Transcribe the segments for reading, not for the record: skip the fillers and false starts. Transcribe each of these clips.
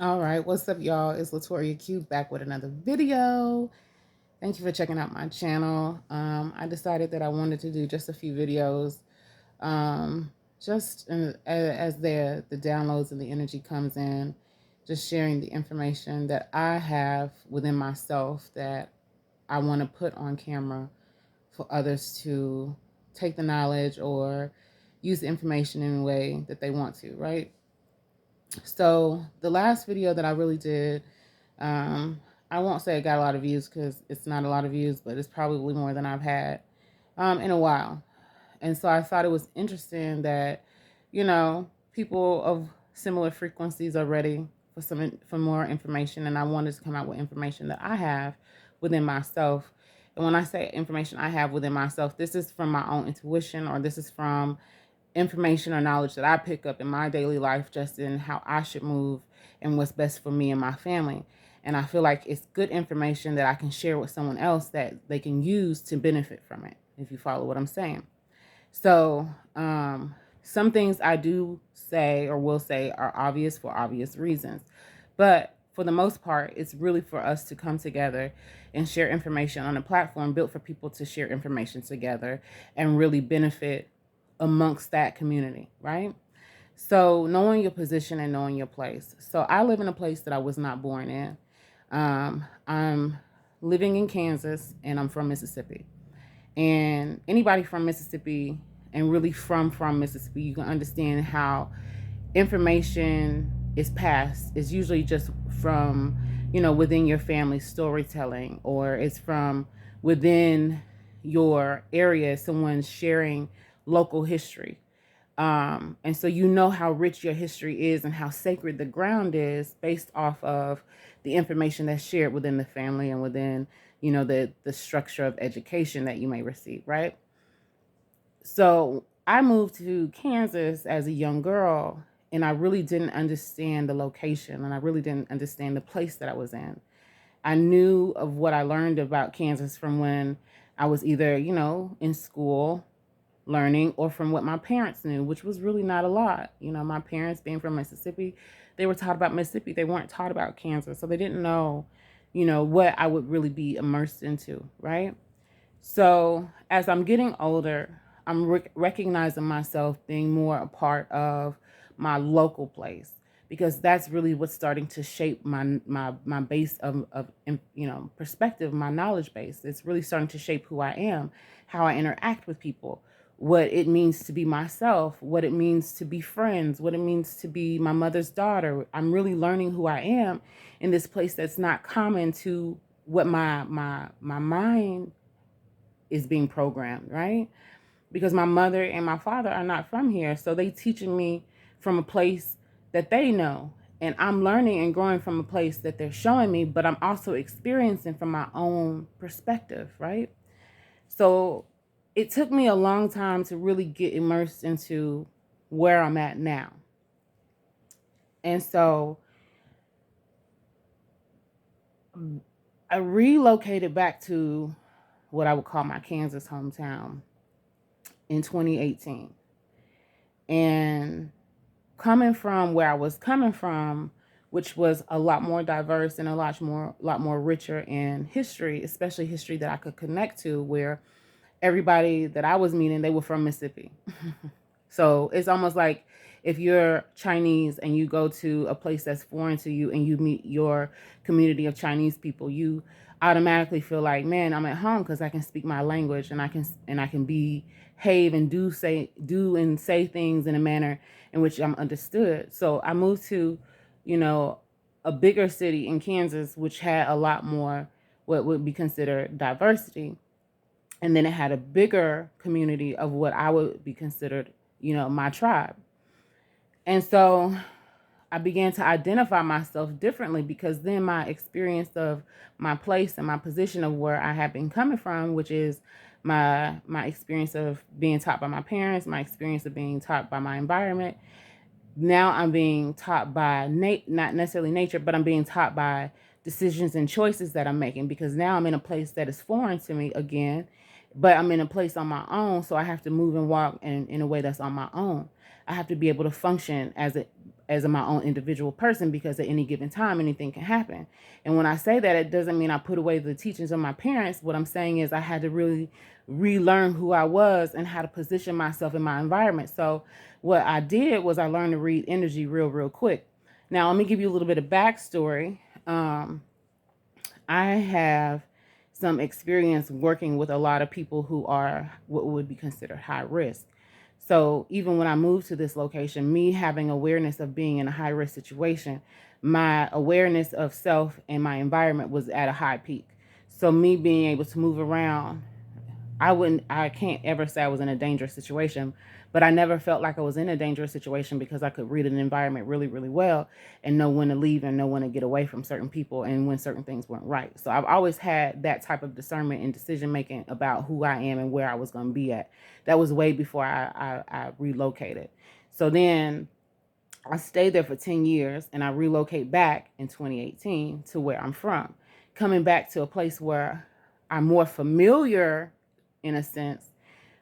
All right, what's up, y'all? It's Latoria Q back with another video. Thank you for checking out my channel. I decided that I wanted to do just a few videos, um, as the downloads and the energy comes in, just sharing the information that I have within myself that I want to put on camera for others to take the knowledge or use the information in a way that they want to, right? So the last video that I really did, um, I won't say it got a lot of views because it's not a lot of views, but it's probably more than I've had in a while. And so I thought it was interesting that, people of similar frequencies are ready for more information, and I wanted to come out with information that I have within myself. And when I say information I have within myself, this is from my own intuition, or this is from information or knowledge that I pick up in my daily life, just in how I should move and what's best for me and my family. And I feel like it's good information that I can share with someone else that they can use to benefit from it, if you follow what I'm saying. So, some things I do say or will say are obvious for obvious reasons. But for the most part, it's really for us to come together and share information on a platform built for people to share information together and really benefit amongst that community, right? So knowing your position and knowing your place. So I live in a place that I was not born in. I'm living in Kansas and I'm from Mississippi. And anybody from Mississippi and really from Mississippi, you can understand how information is passed. It's usually just from, within your family storytelling, or it's from within your area, someone sharing local history. And so you know how rich your history is and how sacred the ground is based off of the information that's shared within the family and within, the structure of education that you may receive, right? So I moved to Kansas as a young girl, and I really didn't understand the location, and I really didn't understand the place that I was in. I knew of what I learned about Kansas from when I was either, in school learning, or from what my parents knew, which was really not a lot. My parents being from Mississippi, they were taught about Mississippi. They weren't taught about Kansas. So they didn't know, what I would really be immersed into, right? So as I'm getting older, I'm recognizing myself being more a part of my local place, because that's really what's starting to shape my base of perspective, my knowledge base. It's really starting to shape who I am, how I interact with people, what it means to be myself, what it means to be friends, what it means to be my mother's daughter. I'm really learning who I am in this place that's not common to what my mind is being programmed, right? Because my mother and my father are not from here. So they teaching me from a place that they know. And I'm learning and growing from a place that they're showing me, but I'm also experiencing from my own perspective, right? So it took me a long time to really get immersed into where I'm at now. And so I relocated back to what I would call my Kansas hometown in 2018. And coming from where I was coming from, which was a lot more diverse and a lot more richer in history, especially history that I could connect to, where everybody that I was meeting, they were from Mississippi. So it's almost like if you're Chinese and you go to a place that's foreign to you and you meet your community of Chinese people, you automatically feel like, man, I'm at home because I can speak my language, and I can behave and do and say things in a manner in which I'm understood. So I moved to, you know, a bigger city in Kansas, which had a lot more what would be considered diversity. And then it had a bigger community of what I would be considered, my tribe. And so I began to identify myself differently, because then my experience of my place and my position of where I have been coming from, which is my experience of being taught by my parents, my experience of being taught by my environment. Now I'm being taught by not necessarily nature, but I'm being taught by decisions and choices that I'm making, because now I'm in a place that is foreign to me again, but I'm in a place on my own, so I have to move and walk in a way that's on my own. I have to be able to function as my own individual person, because at any given time, anything can happen. And when I say that, it doesn't mean I put away the teachings of my parents. What I'm saying is I had to really relearn who I was and how to position myself in my environment. So what I did was I learned to read energy real quick. Now, let me give you a little bit of backstory. I have some experience working with a lot of people who are what would be considered high risk. So even when I moved to this location, me having awareness of being in a high risk situation, my awareness of self and my environment was at a high peak. So me being able to move around, I can't ever say I was in a dangerous situation, but I never felt like I was in a dangerous situation because I could read an environment really well and know when to leave and know when to get away from certain people and when certain things weren't right. So I've always had that type of discernment and decision making about who I am and where I was going to be at. That was way before I relocated. So then I stayed there for 10 years and I relocate back in 2018 to where I'm from, coming back to a place where I'm more familiar in a sense,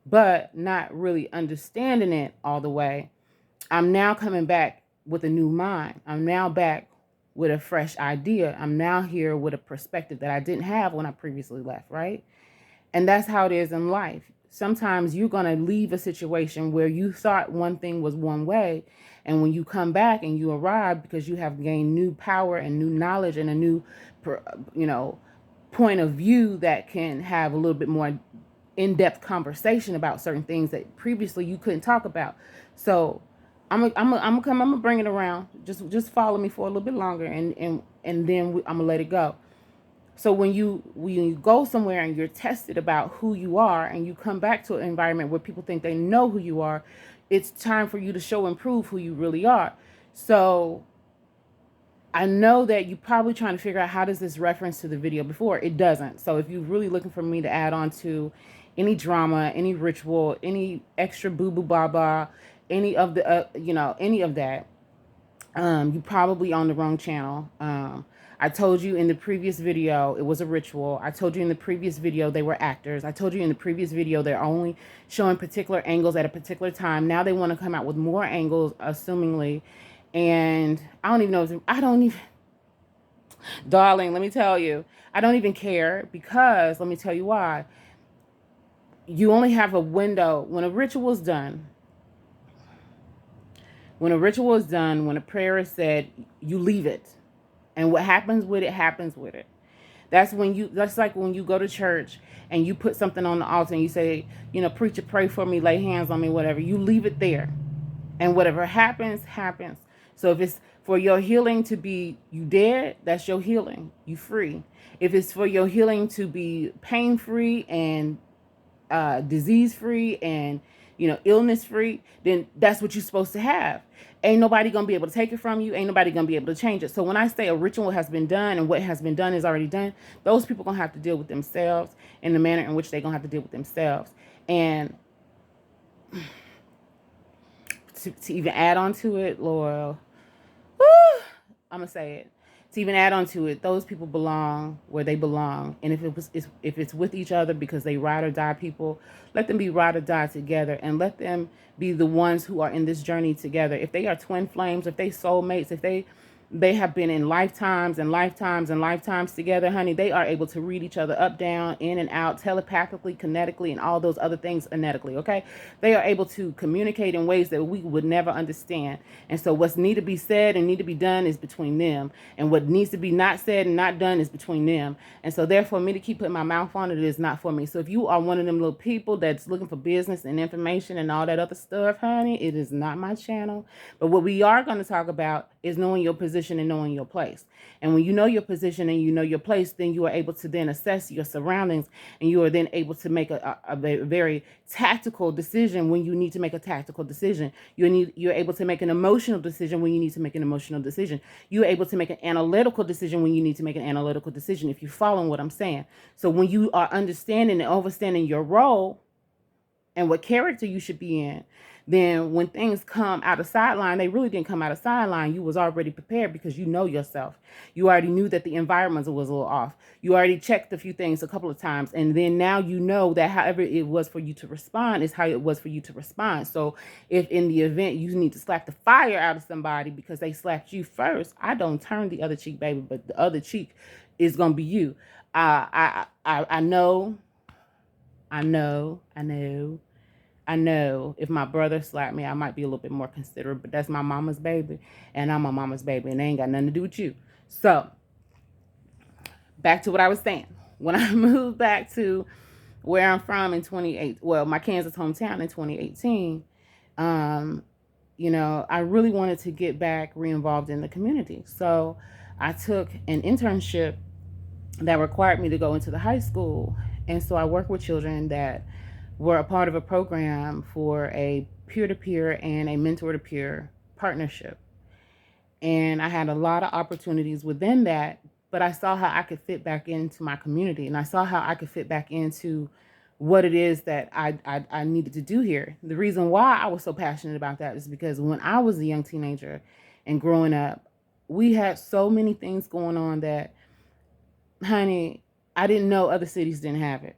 but not really understanding it all the way. I'm now coming back with a new mind. I'm now back with a fresh idea. I'm now here with a perspective that I didn't have when I previously left, right? And that's how it is in life. Sometimes you're going to leave a situation where you thought one thing was one way. And when you come back and you arrive, because you have gained new power and new knowledge and a new, point of view that can have a little bit more in-depth conversation about certain things that previously you couldn't talk about. So I'm gonna bring it around. Just follow me for a little bit longer, and then I'm gonna let it go. So when you go somewhere and you're tested about who you are, and you come back to an environment where people think they know who you are, it's time for you to show and prove who you really are. So I know that you're probably trying to figure out, how does this reference to the video before? It doesn't. So if you're really looking for me to add on to any drama, any ritual, any extra boo-boo baba, any of the, any of that, you probably on the wrong channel. I told you in the previous video it was a ritual. I told you in the previous video they were actors. I told you in the previous video they're only showing particular angles at a particular time. Now they want to come out with more angles, assumingly. And I don't even, darling, let me tell you, I don't even care, because let me tell you why. You only have a window. When a ritual is done, when a prayer is said, you leave it. And what happens with it happens with it. That's like when you go to church and you put something on the altar and you say, preacher, pray for me, lay hands on me, whatever. You leave it there. And whatever happens, happens. So if it's for your healing to be you dead, that's your healing. You free. If it's for your healing to be pain-free and disease-free and, illness-free, then that's what you're supposed to have. Ain't nobody going to be able to take it from you. Ain't nobody going to be able to change it. So when I say a ritual has been done and what has been done is already done, those people going to have to deal with themselves in the manner in which they're going to have to deal with themselves. And to even add on to it, Laurel, I'm going to say it. To even add on to it, those people belong where they belong. And if it's with each other because they ride or die people, let them be ride or die together, and let them be the ones who are in this journey together. If they are twin flames, if they soulmates, if they have been in lifetimes and lifetimes and lifetimes together, honey, they are able to read each other up, down, in and out, telepathically, kinetically, and all those other things phonetically, okay? They are able to communicate in ways that we would never understand. And so what's need to be said and need to be done is between them. And what needs to be not said and not done is between them. And so therefore, me to keep putting my mouth on it is not for me. So if you are one of them little people that's looking for business and information and all that other stuff, honey, it is not my channel. But what we are going to talk about is knowing your position and knowing your place. And when you know your position and you know your place, then you are able to then assess your surroundings, and you are then able to make a very tactical decision when you need to make a tactical decision. You're able to make an emotional decision when you need to make an emotional decision. You're able to make an analytical decision when you need to make an analytical decision, if you're following what I'm saying. So when you are understanding and understanding your role and what character you should be in, then when things come out of sideline, they really didn't come out of sideline. You was already prepared because you know yourself. You already knew that the environment was a little off. You already checked a few things a couple of times. And then now you know that however it was for you to respond is how it was for you to respond. So if in the event you need to slap the fire out of somebody because they slapped you first, I don't turn the other cheek, baby, but the other cheek is going to be you. I know, I know, I know. I know if my brother slapped me, I might be a little bit more considerate, but that's my mama's baby, and I'm my mama's baby, and they ain't got nothing to do with you. So, back to what I was saying. When I moved back to where I'm from in 2018, well, my Kansas hometown in 2018, I really wanted to get back re-involved in the community. So, I took an internship that required me to go into the high school, and so I work with children that were a part of a program for a peer-to-peer and a mentor-to-peer partnership. And I had a lot of opportunities within that, but I saw how I could fit back into my community, and I saw how I could fit back into what it is that I needed to do here. The reason why I was so passionate about that is because when I was a young teenager and growing up, we had so many things going on that, honey, I didn't know other cities didn't have it.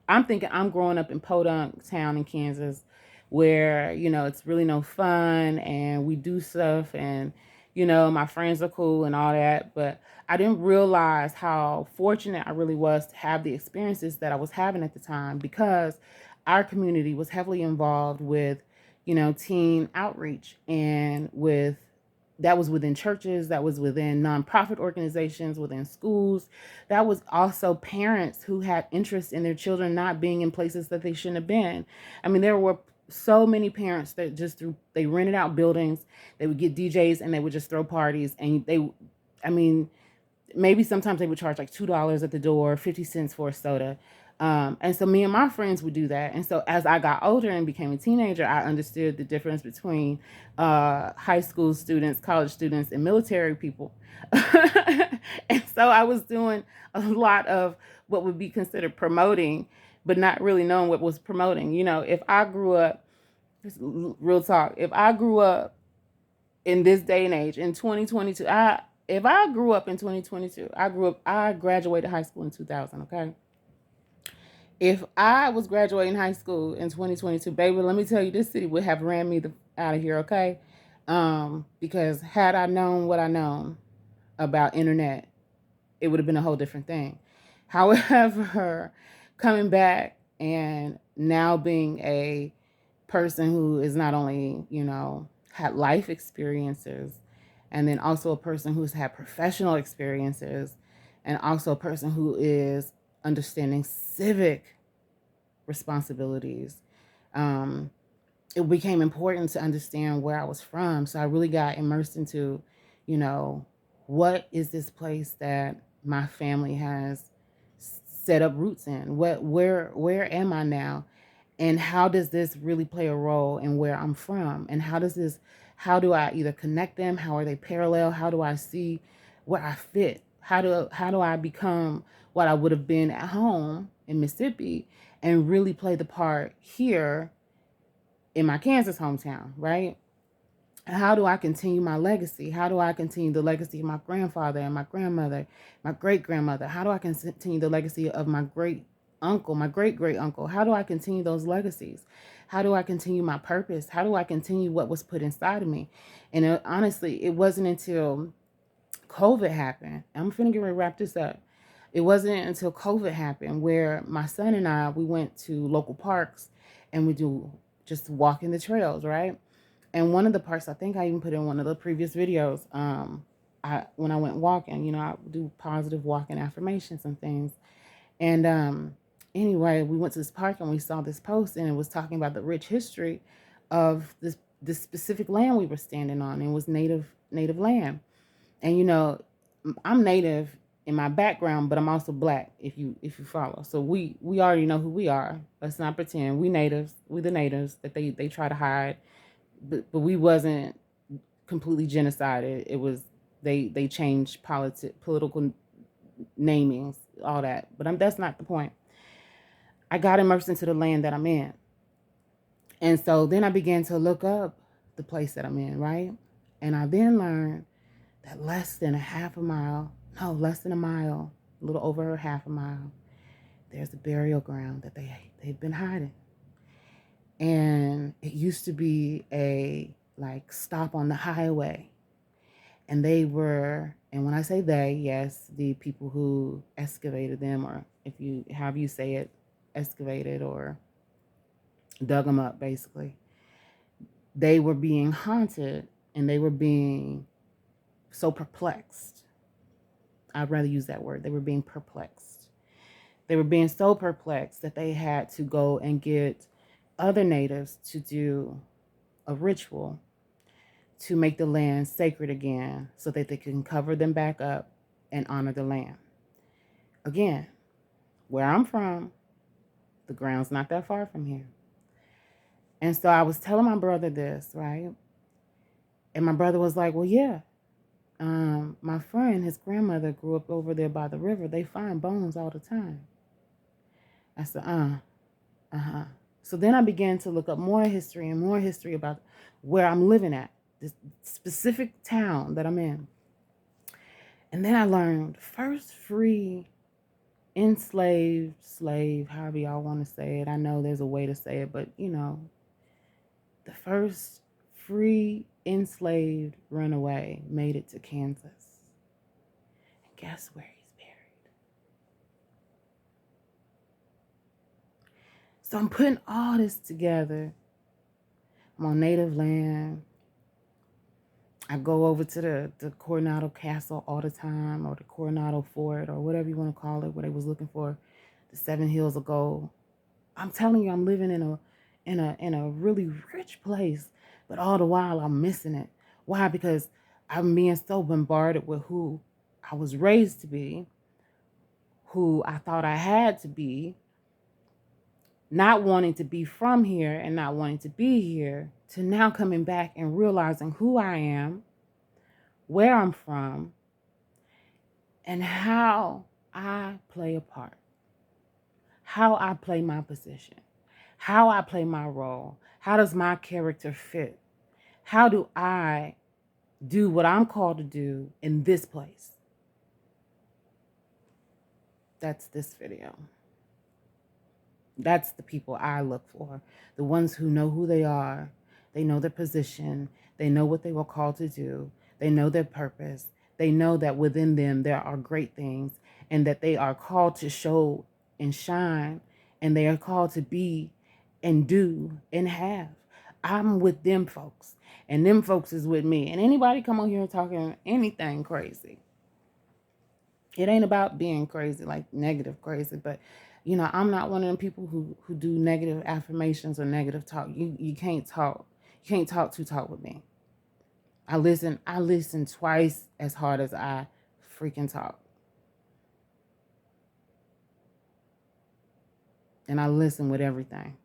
I'm thinking I'm growing up in Podunk Town in Kansas where, it's really no fun and we do stuff and, my friends are cool and all that. But I didn't realize how fortunate I really was to have the experiences that I was having at the time because our community was heavily involved with, teen outreach and with that was within churches, that was within nonprofit organizations, within schools. That was also parents who had interest in their children not being in places that they shouldn't have been. I mean, there were so many parents that they rented out buildings, they would get DJs and they would just throw parties. And maybe sometimes they would charge like $2 at the door, 50 cents for a soda. And so me and my friends would do that. And so as I got older and became a teenager, I understood the difference between high school students, college students, and military people. And so I was doing a lot of what would be considered promoting, but not really knowing what was promoting. If I grew up, real talk, if I grew up in this day and age, in 2022, if I grew up in 2022, I graduated high school in 2000, okay? If I was graduating high school in 2022, baby, let me tell you, this city would have ran me out of here, okay? Because had I known what I know about internet, it would have been a whole different thing. However, coming back and now being a person who is not only, had life experiences, and then also a person who's had professional experiences, and also a person who is understanding civic responsibilities. It became important to understand where I was from. So I really got immersed into, what is this place that my family has set up roots in? Where am I now? And how does this really play a role in where I'm from? And how do I either connect them? How are they parallel? How do I see where I fit? How do I become what I would have been at home in Mississippi and really play the part here in my Kansas hometown, right? How do I continue my legacy? How do I continue the legacy of my grandfather and my grandmother, my great grandmother? How do I continue the legacy of my great uncle, my great great uncle? How do I continue those legacies? How do I continue my purpose? How do I continue what was put inside of me? And honestly, it wasn't until COVID happened. I'm finna get ready to wrap this up. It wasn't until COVID happened where my son and I, we went to local parks and we do just walking the trails, right? And one of the parks, I think I even put in one of the previous videos, when I went walking, I do positive walking affirmations and things. And anyway, we went to this park and we saw this post and it was talking about the rich history of this specific land we were standing on. It was native land. And I'm native in my background, but I'm also black if you follow. So we already know who we are. Let's not pretend we natives. We the natives that they try to hide. But we wasn't completely genocided. It was they changed political namings, all that. But that's not the point. I got immersed into the land that I'm in. And so then I began to look up the place that I'm in, right? And I then learned that less than less than a mile, a little over half a mile, there's a burial ground that they've been hiding. And it used to be a like stop on the highway. And and when I say they, yes, the people who excavated them, or if you, however you say it, excavated or dug them up, basically, they were being haunted and they were being so perplexed. I'd rather use that word. They were being perplexed. They were being so perplexed that they had to go and get other natives to do a ritual to make the land sacred again so that they can cover them back up and honor the land. Again, where I'm from, the ground's not that far from here. And so I was telling my brother this, right? And my brother was like, well, yeah, my friend, his grandmother grew up over there by the river. They find bones all the time. I said, uh-huh. So then I began to look up more history and more history about where I'm living at, this specific town that I'm in. And then I learned first free enslaved, slave, however y'all want to say it. I know there's a way to say it, but the first free enslaved runaway made it to Kansas. And guess where he's buried? So I'm putting all this together. I'm on native land. I go over to the Coronado Castle all the time, or the Coronado Fort, or whatever you want to call it, where they was looking for the 7 hills of gold. I'm telling you, I'm living in a really rich place, but all the while I'm missing it. Why? Because I'm being so bombarded with who I was raised to be, who I thought I had to be, not wanting to be from here and not wanting to be here, to now coming back and realizing who I am, where I'm from, and how I play a part, how I play my position, how I play my role. How does my character fit? How do I do what I'm called to do in this place? That's this video. That's the people I look for. The ones who know who they are. They know their position. They know what they were called to do. They know their purpose. They know that within them there are great things, and that they are called to show and shine, and they are called to be and do and have. I'm with them folks, and them folks is with me. And anybody come on here talking anything crazy, it ain't about being crazy, like negative crazy, but I'm not one of them people who do negative affirmations or negative talk. You can't talk. You can't talk to talk with me. I listen twice as hard as I freaking talk. And I listen with everything.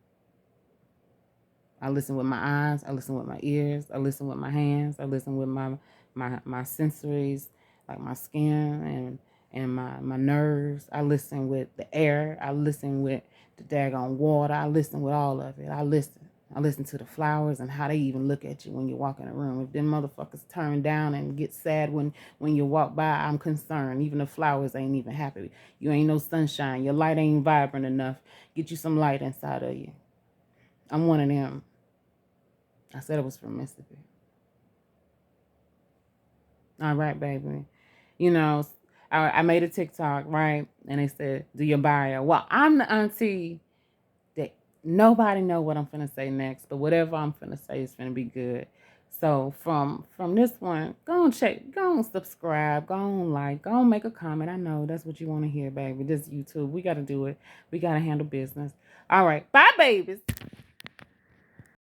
I listen with my eyes, I listen with my ears, I listen with my hands, I listen with my sensories, like my skin and my nerves. I listen with the air, I listen with the daggone water, I listen with all of it. I listen to the flowers and how they even look at you when you walk in a room. If them motherfuckers turn down and get sad when you walk by, I'm concerned. Even the flowers ain't even happy. You ain't no sunshine. Your light ain't vibrant enough. Get you some light inside of you. I'm one of them. I said it was from Mississippi. All right, baby. I made a TikTok, right? And they said, do your bio. Well, I'm the auntie that nobody know what I'm finna say next, but whatever I'm finna say is finna be good. So from this one, go on check, go on subscribe, go on like, go on make a comment. I know that's what you want to hear, baby. This is YouTube. We got to do it. We got to handle business. All right. Bye, babies.